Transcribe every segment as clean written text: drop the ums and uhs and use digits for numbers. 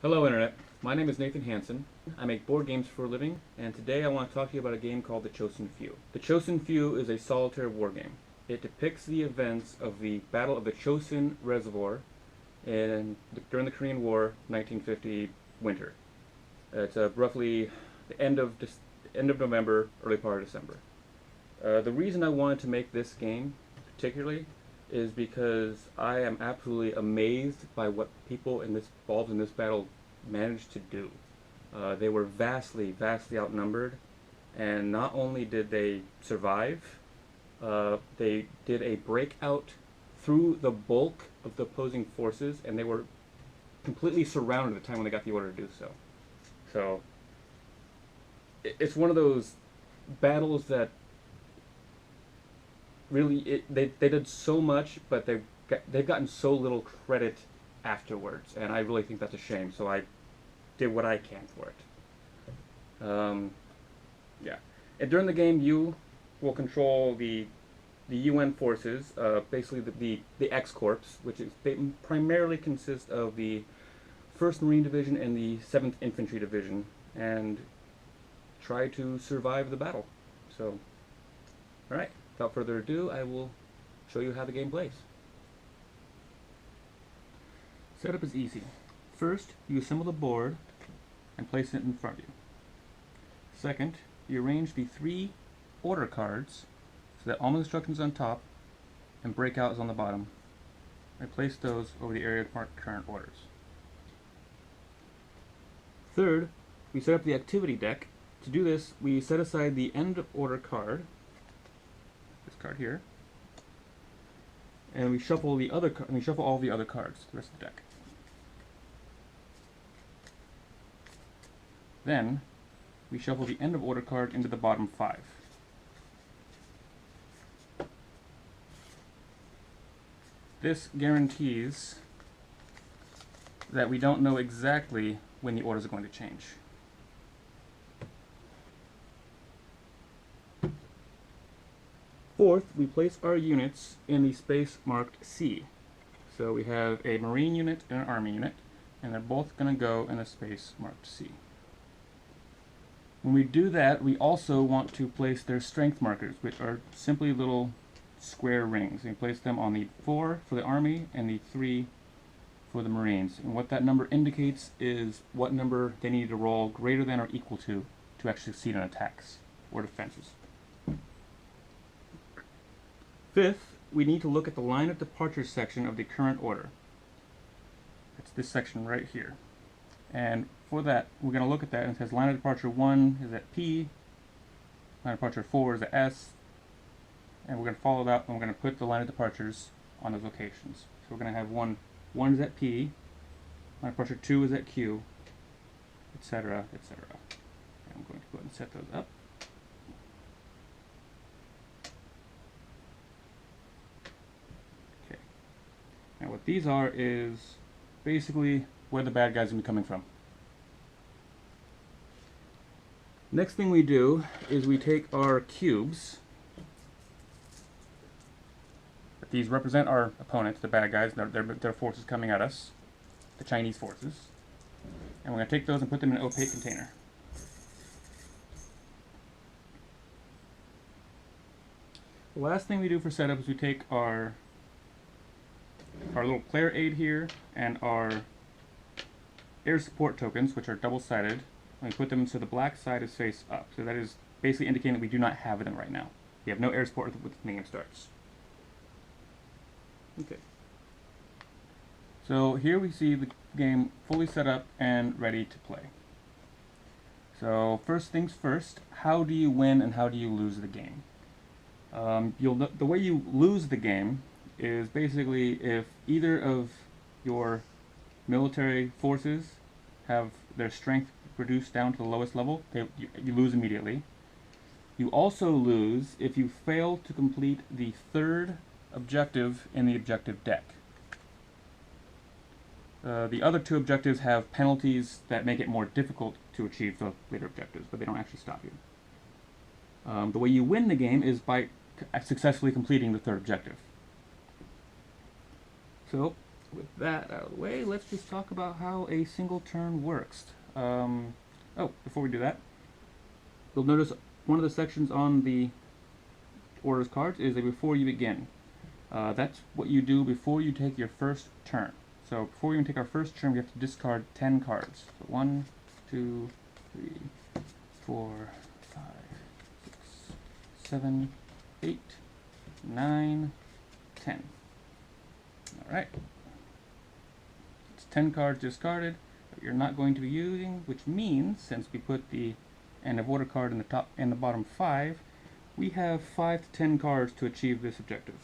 Hello Internet, my name is Nathan Hansen. I make board games for a living, and today I want to talk to you about a game called the Chosin Few. The Chosin Few is a solitaire war game. It depicts the events of the Battle of the Chosin Reservoir during the Korean War, 1950 winter. It's roughly the end of November, early part of December. The reason I wanted to make this game particularly is because I am absolutely amazed by what people involved in this battle managed to do. They were vastly outnumbered, and not only did they survive, they did a breakout through the bulk of the opposing forces, and they were completely surrounded at the time when they got the order to do so. So, it's one of those battles that really they did so much, but they've gotten so little credit afterwards, and I really think that's a shame. So I did what I can for it. Yeah, and during the game, you will control the UN forces, basically the X Corps, which is they primarily consist of the First Marine Division and the 7th Infantry Division, and try to survive the battle. So, all right. Without further ado, I will show you how the game plays. Setup is easy. First, you assemble the board and place it in front of you. Second, you arrange the 3 order cards so that all the instructions on top and breakout is on the bottom. And place those over the area marked current orders. Third, we set up the activity deck. To do this, we set aside the end of order card, this card here, and we shuffle all the other cards, the rest of the deck. Then we shuffle the end of order card into the bottom 5. This guarantees that we don't know exactly when the orders are going to change. Fourth, we place our units in the space marked C. So we have a Marine unit and an Army unit, and they're both going to go in a space marked C. When we do that, we also want to place their strength markers, which are simply little square rings. We place them on the 4 for the Army and the 3 for the Marines. And what that number indicates is what number they need to roll greater than or equal to actually succeed on attacks or defenses. Fifth, we need to look at the line of departure section of the current order. It's this section right here. And for that, we're going to look at that, and it says line of departure 1 is at P, line of departure 4 is at S, and we're going to follow that, and we're going to put the line of departures on those locations. So we're going to have 1 is at P, line of departure 2 is at Q, etc., etc. And I'm going to go ahead and set those up. Now what these are is basically where the bad guys are going to be coming from. Next thing we do is we take our cubes. These represent our opponents, the bad guys, their forces coming at us, the Chinese forces. And we're going to take those and put them in an opaque container. The last thing we do for setup is we take our little player aid here and our air support tokens, which are double-sided, and we put them so the black side is face up. So that is basically indicating that we do not have them right now. We have no air support when the game starts. Okay. So here we see the game fully set up and ready to play. So first things first, how do you win and how do you lose the game? The way you lose the game is basically if either of your military forces have their strength reduced down to the lowest level, you lose immediately. You also lose if you fail to complete the 3rd objective in the objective deck. The other 2 objectives have penalties that make it more difficult to achieve the later objectives, but they don't actually stop you. The way you win the game is by successfully completing the 3rd objective. So with that out of the way, let's just talk about how a single turn works. Before we do that, you'll notice one of the sections on the orders cards is a before you begin. That's what you do before you take your first turn. So before we even take our first turn, we have to discard 10 cards. So 1, 2, 3, 4, 5, 6, 7, 8, 9, 10. Alright. It's 10 cards discarded that you're not going to be using, which means, since we put the end of order card in the top and the bottom 5, we have 5 to 10 cards to achieve this objective.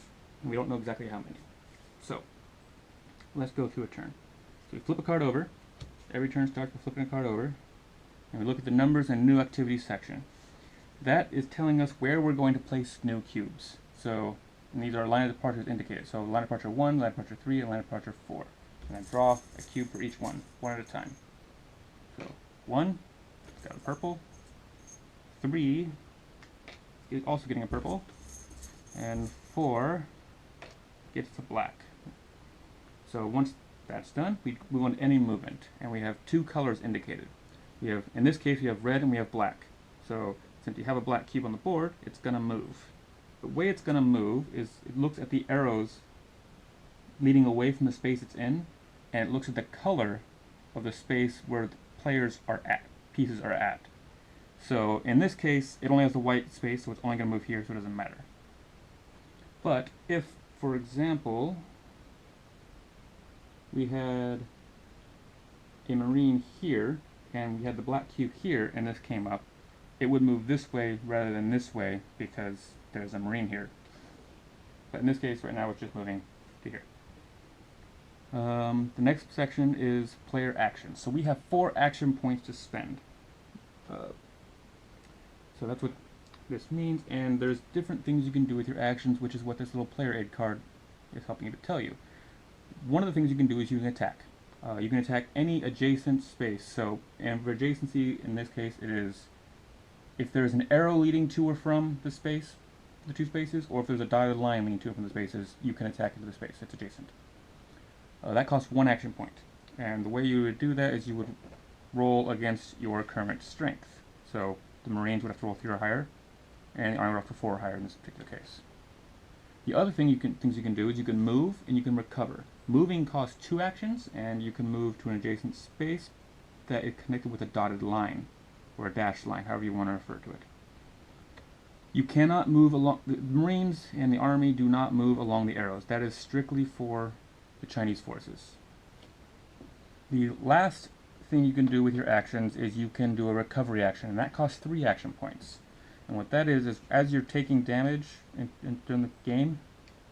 And we don't know exactly how many. So, let's go through a turn. So we flip a card over. Every turn starts with flipping a card over. And we look at the numbers and new activities section. That is telling us where we're going to place new cubes. So, and these are line of departures indicated. So line of departure 1, line of departure 3, and line of departure 4. And I draw a cube for each one at a time. So 1, it's got a purple. 3 is also getting a purple. And 4 gets the black. So once that's done, we move on to any movement. And we have 2 colors indicated. We have, in this case, we have red and we have black. So since you have a black cube on the board, it's going to move. The way it's going to move is it looks at the arrows leading away from the space it's in, and it looks at the color of the space where the players are at, pieces are at. So in this case, it only has the white space, so it's only going to move here, so it doesn't matter. But if, for example, we had a marine here, and we had the black cube here, and this came up, it would move this way rather than this way because there's a marine here. But in this case, right now, it's just moving to here. The next section is player actions. So we have 4 action points to spend. So that's what this means, and there's different things you can do with your actions, which is what this little player aid card is helping you to tell you. One of the things you can do is you can attack. You can attack any adjacent space. So, and for adjacency, in this case, it is if there's an arrow leading to or from the space, the 2 spaces, or if there's a dotted line leading to or from the spaces, you can attack into the space. It's adjacent. That costs 1 action point. And the way you would do that is you would roll against your current strength. So the Marines would have to roll 3 or higher, and the Army would have to 4 or higher in this particular case. The other things you can do is you can move and you can recover. Moving costs 2 actions, and you can move to an adjacent space that is connected with a dotted line, or a dashed line, however you want to refer to it. You cannot move along, the Marines and the Army do not move along the arrows. That is strictly for the Chinese forces. The last thing you can do with your actions is you can do a recovery action, and that costs 3 action points. And what that is as you're taking damage during the game,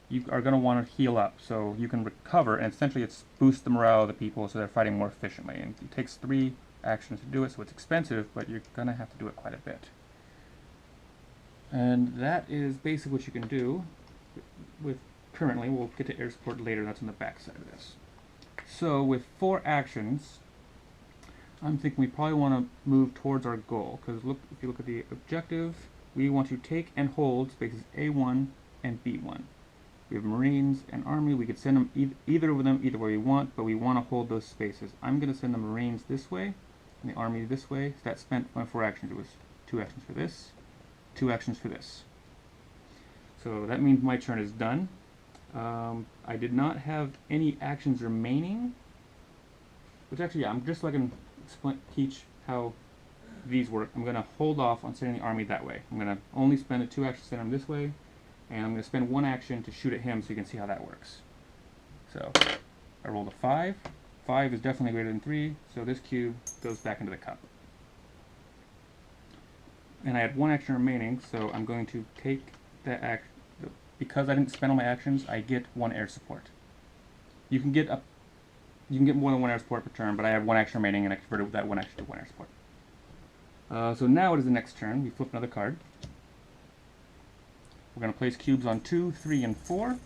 you are going to want to heal up. So you can recover, and essentially it's boost the morale of the people so they're fighting more efficiently. And it takes 3 actions to do it, so it's expensive, but you're going to have to do it quite a bit. And that is basically what you can do with currently. We'll get to air support later, that's on the back side of this. So with 4 actions, I'm thinking we probably want to move towards our goal, because look, if you look at the objective, we want to take and hold spaces A1 and B1. We have Marines and Army. We could send them either of them either way we want, but we want to hold those spaces. I'm going to send the Marines this way and the Army this way. So that spent my 4 actions. It was 2 actions for this, 2 actions for this. So that means my turn is done. I did not have any actions remaining, which actually, yeah, just so I can teach how these work. I'm going to hold off on sending the Army that way. I'm going to only spend the 2 actions to send him this way, and I'm going to spend 1 action to shoot at him so you can see how that works. So I rolled a 5. 5 is definitely greater than 3, so this cube goes back into the cup. And I had 1 action remaining, so I'm going to take that action. Because I didn't spend all my actions, I get 1 air support. You can get more than 1 air support per turn, but I have 1 action remaining, and I converted that 1 action to 1 air support. So now it is the next turn. We flip another card. We're going to place cubes on 2, 3, and 4.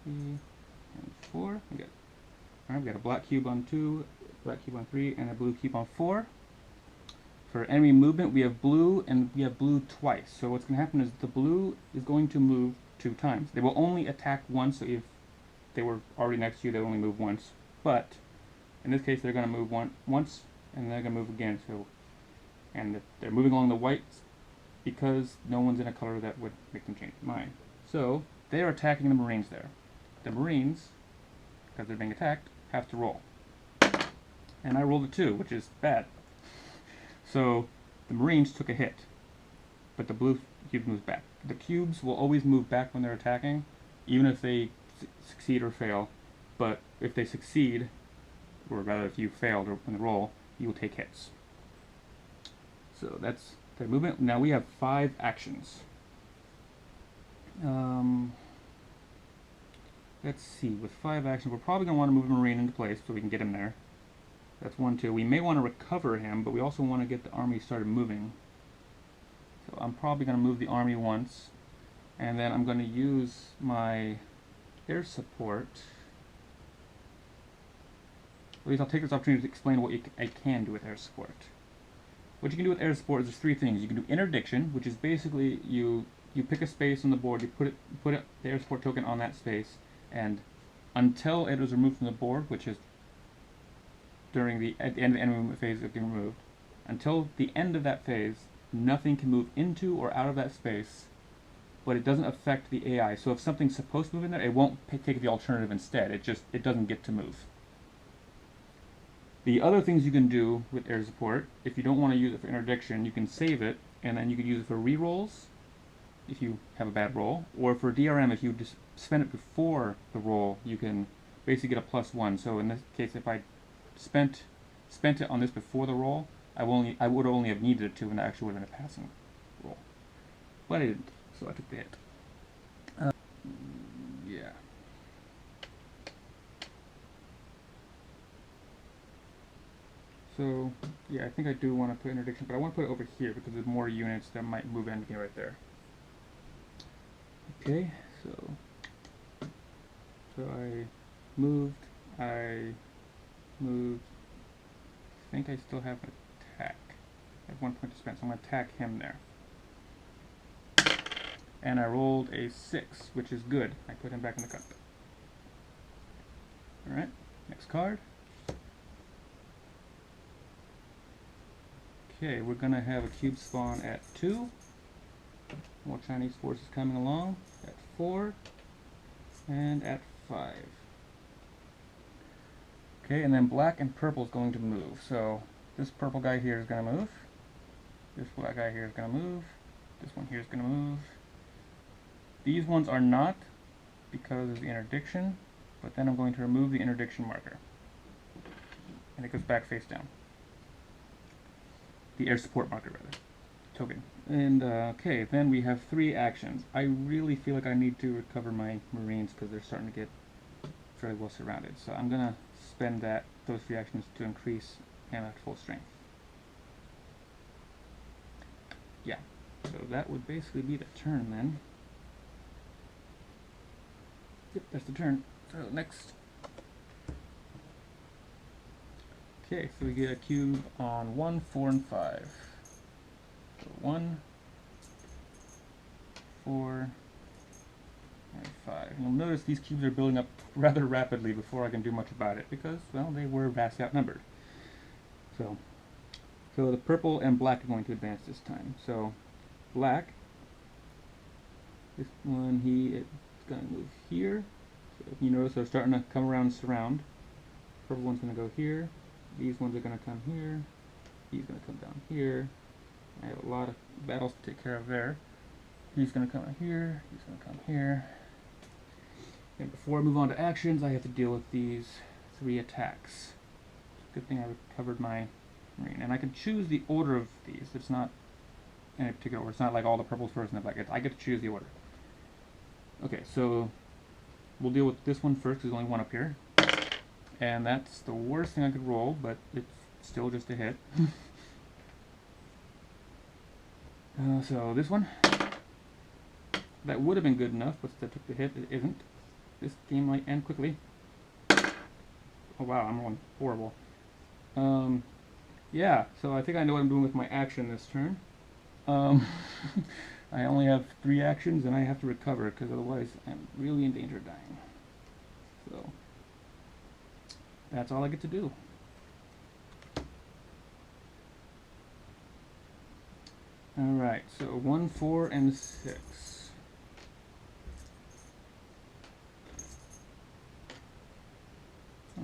3 and 4. We got a black cube on 2, black cube on 3, and a blue cube on 4. For enemy movement, we have blue, and we have blue twice. So what's going to happen is the blue is going to move 2 times. They will only attack once, so if they were already next to you, they only move once. But in this case, they're going to move once, and they're going to move again. So, and they're moving along the whites because no one's in a color that would make them change their mind. So they are attacking the Marines there. The Marines, because they're being attacked, have to roll. And I rolled a 2, which is bad. So the Marines took a hit, but the blue cube moves back. The cubes will always move back when they're attacking, even if they succeed or fail. But if they succeed, or rather if you failed in the roll, you will take hits. So that's their movement. Now we have 5 actions. Let's see, with 5 actions, we're probably going to want to move a Marine into place so we can get him there. That's 1, 2. We may want to recover him, but we also want to get the army started moving. So I'm probably going to move the army once, and then I'm going to use my air support. At least I'll take this opportunity to explain what I can do with air support. What you can do with air support is there's 3 things. You can do interdiction, which is basically you pick a space on the board, you put the air support token on that space, and until it is removed from the board, which is at the end of the enemy movement phase, it can be removed. Until the end of that phase, nothing can move into or out of that space, but it doesn't affect the AI. So if something's supposed to move in there, it won't take the alternative instead. It doesn't get to move. The other things you can do with air support, if you don't want to use it for interdiction, you can save it, and then you can use it for rerolls if you have a bad roll, or for DRM, if you just spend it before the roll, you can basically get a +1. So in this case, if I spent it on this before the roll, I would only have needed it to, and that actually would have been a passing roll. But I didn't, so I took the hit. Yeah. So, yeah, I think I do want to put interdiction, but I want to put it over here because there's more units that might move in right there. Okay, so I moved, I think I still have an attack. I have 1 point to spend, so I'm going to attack him there. And I rolled a 6, which is good. I put him back in the cup. Alright, next card. Okay, we're going to have a cube spawn at 2. More Chinese forces coming along at 4. And at 5. Okay, and then black and purple is going to move. So this purple guy here is going to move. This black guy here is going to move. This one here is going to move. These ones are not because of the interdiction, but then I'm going to remove the interdiction marker. And it goes back face down. The air support marker, rather. Token. And, okay, then we have 3 actions. I really feel like I need to recover my Marines because they're starting to get fairly well surrounded. So I'm going to spend those 3 actions to increase him at full strength. Yeah, so that would basically be the turn then. Yep, that's the turn. So next. Okay, so we get a cube on 1, 4, and 5. So 1, 4, and 5. You'll notice these cubes are building up rather rapidly before I can do much about it because, well, they were vastly outnumbered. So the purple and black are going to advance this time. So black, this one, it's going to move here. So you notice they're starting to come around and surround. Purple one's going to go here. These ones are going to come here. He's going to come down here. I have a lot of battles to take care of there. He's going to come here. He's going to come here. And before I move on to actions, I have to deal with these 3 attacks. Good thing I recovered my Marine. And I can choose the order of these. It's not in a particular order. It's not like all the purples first and the black. I get to choose the order. Okay, so we'll deal with this one first because there's only one up here. And that's the worst thing I could roll, but it's still just a hit. So this one, that would have been good enough, but since I took the hit, it isn't. This game might end quickly. Oh wow, I'm rolling horrible. Yeah, so I think I know what I'm doing with my action this turn. I only have 3 actions and I have to recover because otherwise I'm really in danger of dying. So that's all I get to do. Alright, so 1, 4, and 6.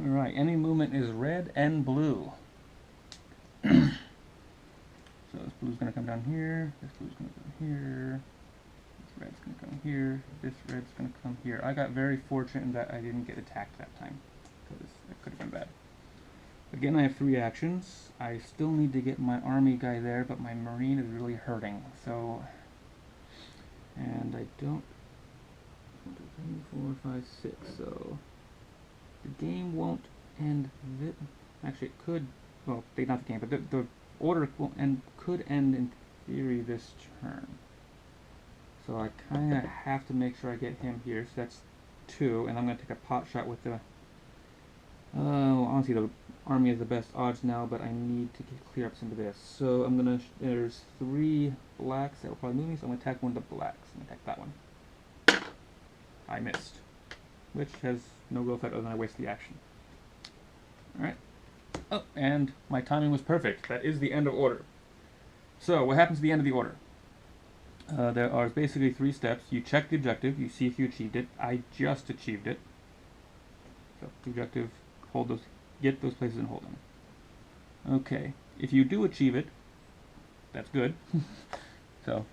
Alright, enemy movement is red and blue. So this blue's going to come down here, this blue's going to come here, this red's going to come here, this red's going to come here. I got very fortunate in that I didn't get attacked that time, because it could have been bad. Again, I have 3 actions. I still need to get my army guy there, but my marine is really hurting, so... And I don't... 1, 2, 3, 4, 5, 6, so... The game won't end this... Actually, it could... Well, not the game, but the order could end in theory this turn. So I kind of have to make sure I get him here. So that's 2, and I'm going to take a pot shot with the... honestly, the army has the best odds now, but I need to clear up some of this. So I'm going to... There's 3 blacks that will probably move me, so I'm going to attack one of the blacks. I'm going to attack that one. I missed. Which has no real effect other than I waste the action. Alright. Oh, and my timing was perfect. That is the end of order. So, what happens at the end of the order? There are basically 3 steps. You check the objective, you see if you achieved it. I just achieved it. So, the objective, hold those, get those places and hold them. Okay, if you do achieve it, that's good. So,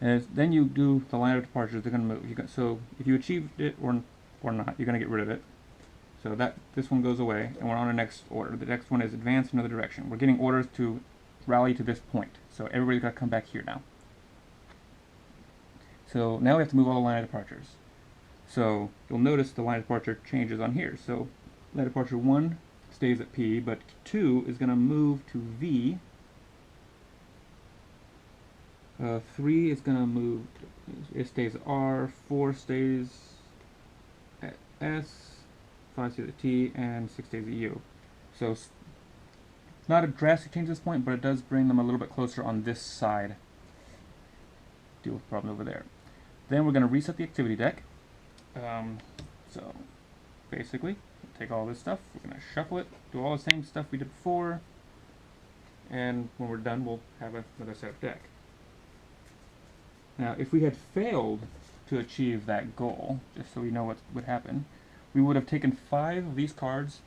then you do the line of departures. They're going to move. So, if you achieved it or not, you're going to get rid of it. So this one goes away, and we're on the next order. The next one is advance in another direction. We're getting orders to rally to this point. So everybody's got to come back here now. So now we have to move all the line of departures. So you'll notice the line of departure changes on here. So line of departure 1 stays at P, but 2 is going to move to V. 3 is going to move, it stays at R, 4 stays at S, 5 stays at T, and 6 stays at U. So it's not a drastic change at this point, but it does bring them a little bit closer on this side. Deal with the problem over there. Then we're going to reset the activity deck. So basically, take all this stuff, we're going to shuffle it, do all the same stuff we did before, and when we're done, we'll have another set of deck. Now, if we had failed to achieve that goal, just so we know what would happen, we would have taken 5 of these cards,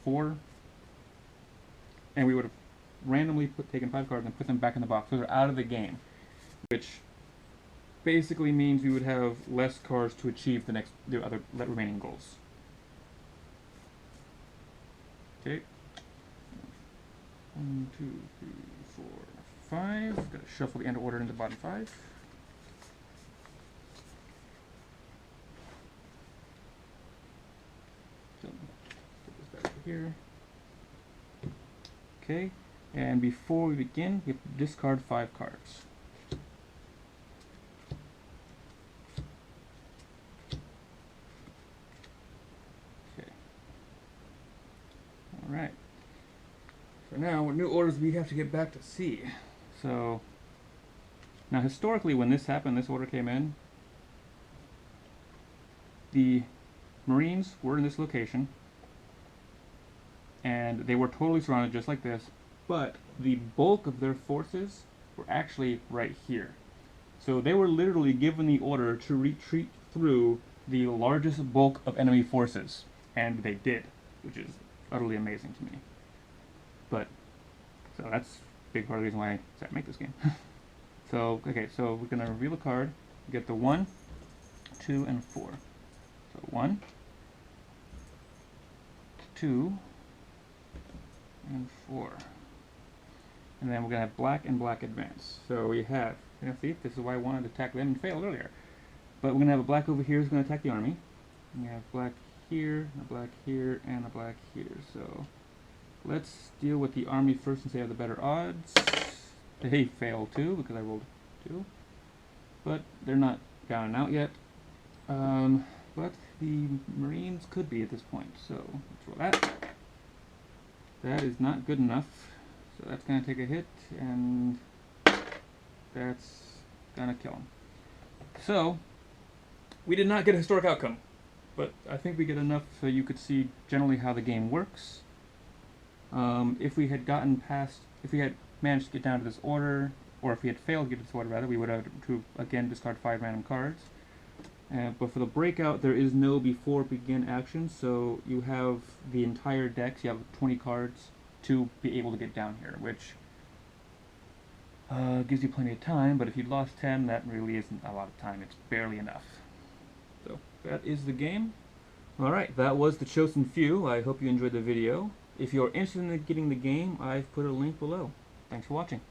4, and we would have randomly taken 5 cards and put them back in the box. Those are out of the game, which basically means we would have less cards to achieve the other remaining goals. Okay. 1, 2, 3, 4, 5. Got to shuffle the end order into the bottom 5. So put this back over here. Okay, and before we begin, we have to discard 5 cards. Okay. Alright. So now, with new orders, we have to get back to C. So, now historically, when this happened, this order came in, the Marines were in this location, and they were totally surrounded just like this, but the bulk of their forces were actually right here. So they were literally given the order to retreat through the largest bulk of enemy forces, and they did, which is utterly amazing to me. But, so that's a big part of the reason why I decided to make this game. So, okay, so we're going to reveal a card, get the 1, 2, and 4. So 1, 2, and 4. And then we're going to have black and black advance. So we have, you know, see, this is why I wanted to attack them and failed earlier. But we're going to have a black over here who's going to attack the army. And we have black here, a black here, and a black here. So let's deal with the army first since they have the better odds. They fail too because I rolled 2. But they're not down and out yet. But the Marines could be at this point. So let's roll that. That is not good enough. So that's going to take a hit, and that's gonna kill him. So, we did not get a historic outcome, but I think we get enough so you could see generally how the game works. If we had managed to get down to this order, or if we had failed to get to this order rather, we would have to again discard 5 random cards. But for the breakout, there is no before begin action, so you have the entire deck, so you have 20 cards to be able to get down here, which gives you plenty of time, but if you lost 10, that really isn't a lot of time. It's barely enough. So that is the game. Alright, that was the Chosin Few. I hope you enjoyed the video. If you're interested in getting the game, I've put a link below. Thanks for watching.